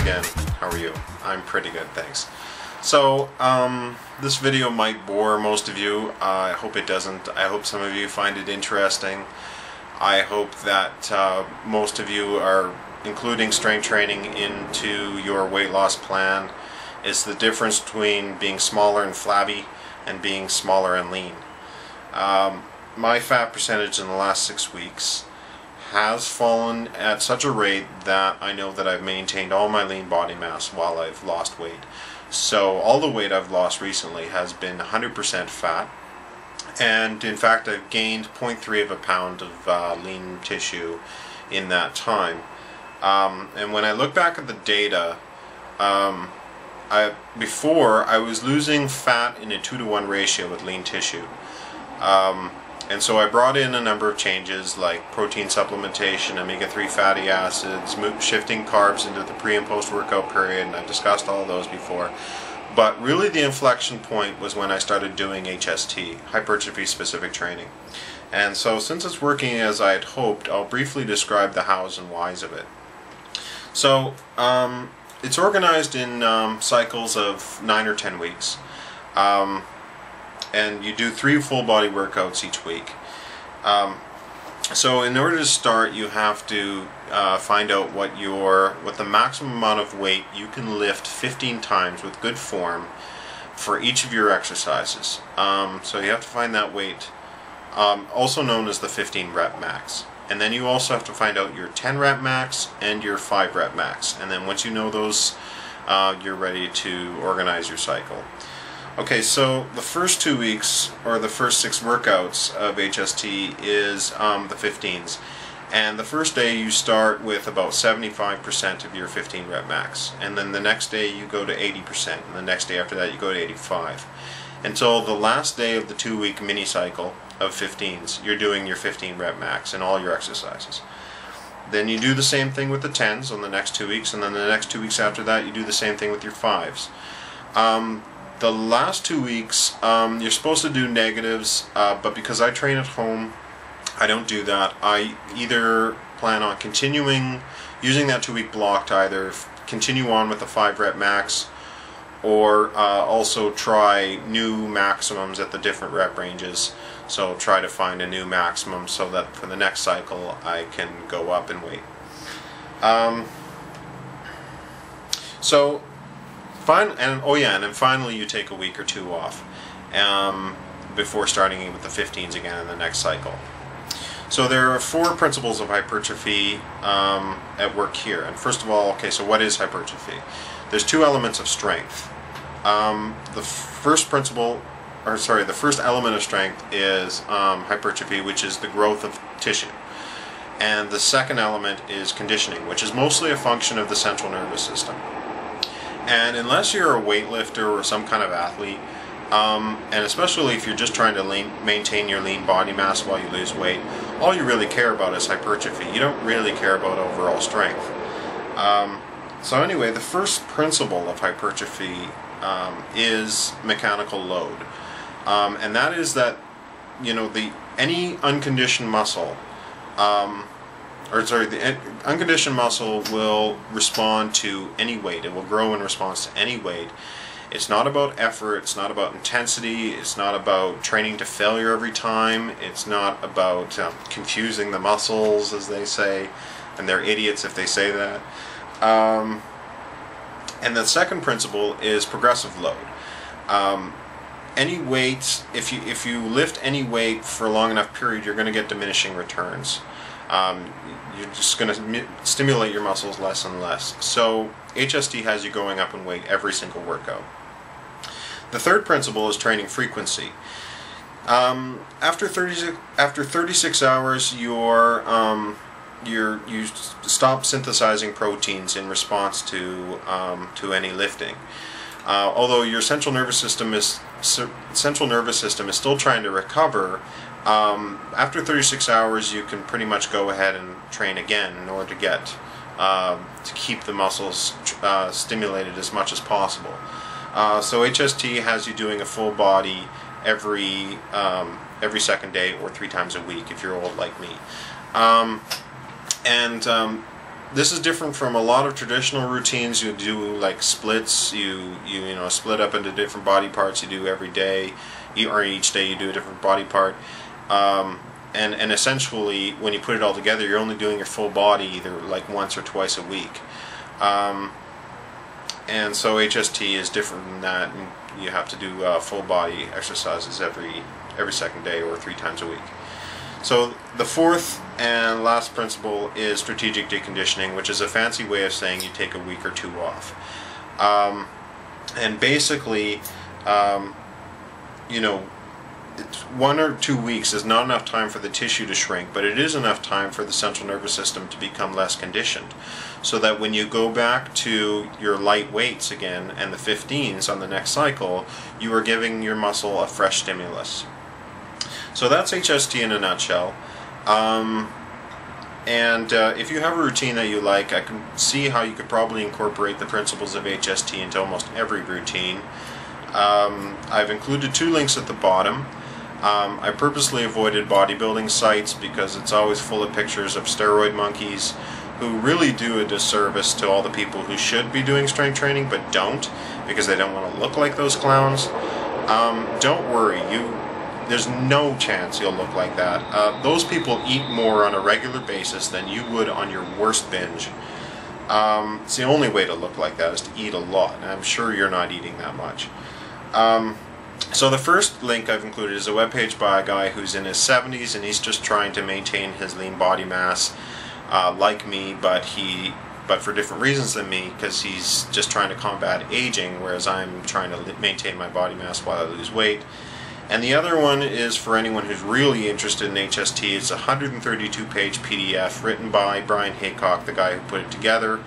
again. How are you? I'm pretty good, thanks. So, this video might bore most of you. I hope it doesn't. I hope some of you find it interesting. I hope that most of you are including strength training into your weight loss plan. It's the difference between being smaller and flabby and being smaller and lean. My fat percentage in the last 6 weeks has fallen at such a rate that I know that I've maintained all my lean body mass while I've lost weight. So all the weight I've lost recently has been 100% fat, and in fact I've gained 0.3 of a pound of lean tissue in that time. And when I look back at the data, before I was losing fat in a 2-to-1 ratio with lean tissue. And so I brought in a number of changes like protein supplementation, omega-3 fatty acids, shifting carbs into the pre and post workout period, and I've discussed all of those before. But really the inflection point was when I started doing HST, hypertrophy specific training. And so since it's working as I had hoped, I'll briefly describe the hows and whys of it. So it's organized in cycles of 9 or 10 weeks. And you do 3 full body workouts each week. So in order to start, you have to find out what the maximum amount of weight you can lift 15 times with good form for each of your exercises. So you have to find that weight, also known as the 15 rep max. And then you also have to find out your 10 rep max and your 5 rep max. And then once you know those, you're ready to organize your cycle. Okay, so the first 2 weeks, or the first 6 workouts of HST is the 15s. And the first day you start with about 75% of your 15 rep max. And then the next day you go to 80%. And the next day after that you go to 85. Until the last day of the 2-week mini cycle of 15s, you're doing your 15 rep max in all your exercises. Then you do the same thing with the 10s on the next 2 weeks. And then the next 2 weeks after that you do the same thing with your 5s. The last 2 weeks, you're supposed to do negatives, but because I train at home, I don't do that. I either plan on continuing, using that 2-week block to either continue on with the 5 rep max, or also try new maximums at the different rep ranges. So try to find a new maximum so that for the next cycle I can go up in weight. And then finally you take a week or 2 off before starting with the 15s again in the next cycle. So there are 4 principles of hypertrophy at work here. And first of all, okay, so what is hypertrophy? There's 2 elements of strength. The first element of strength is hypertrophy, which is the growth of tissue. And the second element is conditioning, which is mostly a function of the central nervous system. And unless you're a weightlifter or some kind of athlete, and especially if you're just trying to maintain your lean body mass while you lose weight, all you really care about is hypertrophy. You don't really care about overall strength. So anyway, the first principle of hypertrophy is mechanical load. And that is that, any unconditioned muscle, the unconditioned muscle will respond to any weight. It will grow in response to any weight. It's not about effort, it's not about intensity, it's not about training to failure every time, it's not about confusing the muscles, as they say, and they're idiots if they say that. And the second principle is progressive load. Any weight, if you lift any weight for a long enough period, you're going to get diminishing returns. You're just going to stimulate your muscles less and less. So HST has you going up in weight every single workout. The third principle is training frequency. After 36 hours, you stop synthesizing proteins in response to any lifting. Although your central nervous system is still trying to recover, after 36 hours you can pretty much go ahead and train again in order to keep the muscles stimulated as much as possible. So HST has you doing a full body every second day or 3 times a week if you're old like me. This is different from a lot of traditional routines. You do like splits. You know, split up into different body parts. You do every day, or each day you do a different body part. And essentially, when you put it all together, you're only doing your full body either like once or twice a week. And so HST is different than that, and you have to do full body exercises every second day or 3 times a week. So the fourth and last principle is strategic deconditioning, which is a fancy way of saying you take a week or 2 off. And basically, you know, 1 or 2 weeks is not enough time for the tissue to shrink, but it is enough time for the central nervous system to become less conditioned, so that when you go back to your light weights again and the 15s on the next cycle, you are giving your muscle a fresh stimulus. So that's HST in a nutshell. If you have a routine that you like, I can see how you could probably incorporate the principles of HST into almost every routine. I've included 2 links at the bottom. I purposely avoided bodybuilding sites because it's always full of pictures of steroid monkeys who really do a disservice to all the people who should be doing strength training but don't, because they don't want to look like those clowns. Don't worry, there's no chance you'll look like that. Those people eat more on a regular basis than you would on your worst binge. It's the only way to look like that, is to eat a lot, and I'm sure you're not eating that much. So the first link I've included is a webpage by a guy who's in his 70s, and he's just trying to maintain his lean body mass like me, but for different reasons than me, because he's just trying to combat aging, whereas I'm trying to maintain my body mass while I lose weight. And the other one is for anyone who's really interested in HST. It's a 132-page PDF written by Brian Haycock, the guy who put it together.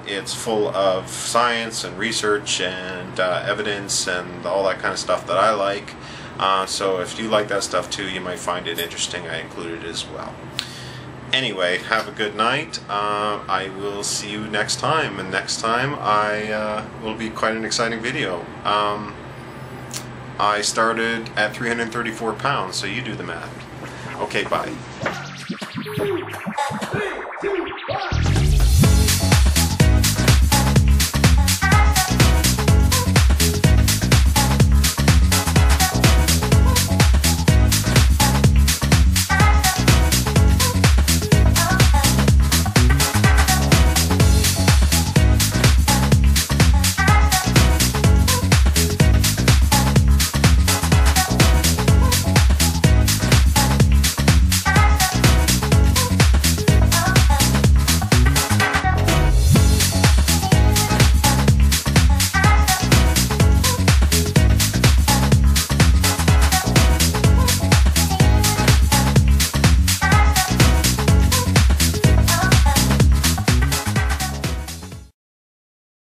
It's full of science and research and evidence and all that kind of stuff that I like. So if you like that stuff too, you might find it interesting. I included it as well. Anyway, have a good night. I will see you next time, and next time will be quite an exciting video. I started at 334 pounds, so you do the math. Okay, bye.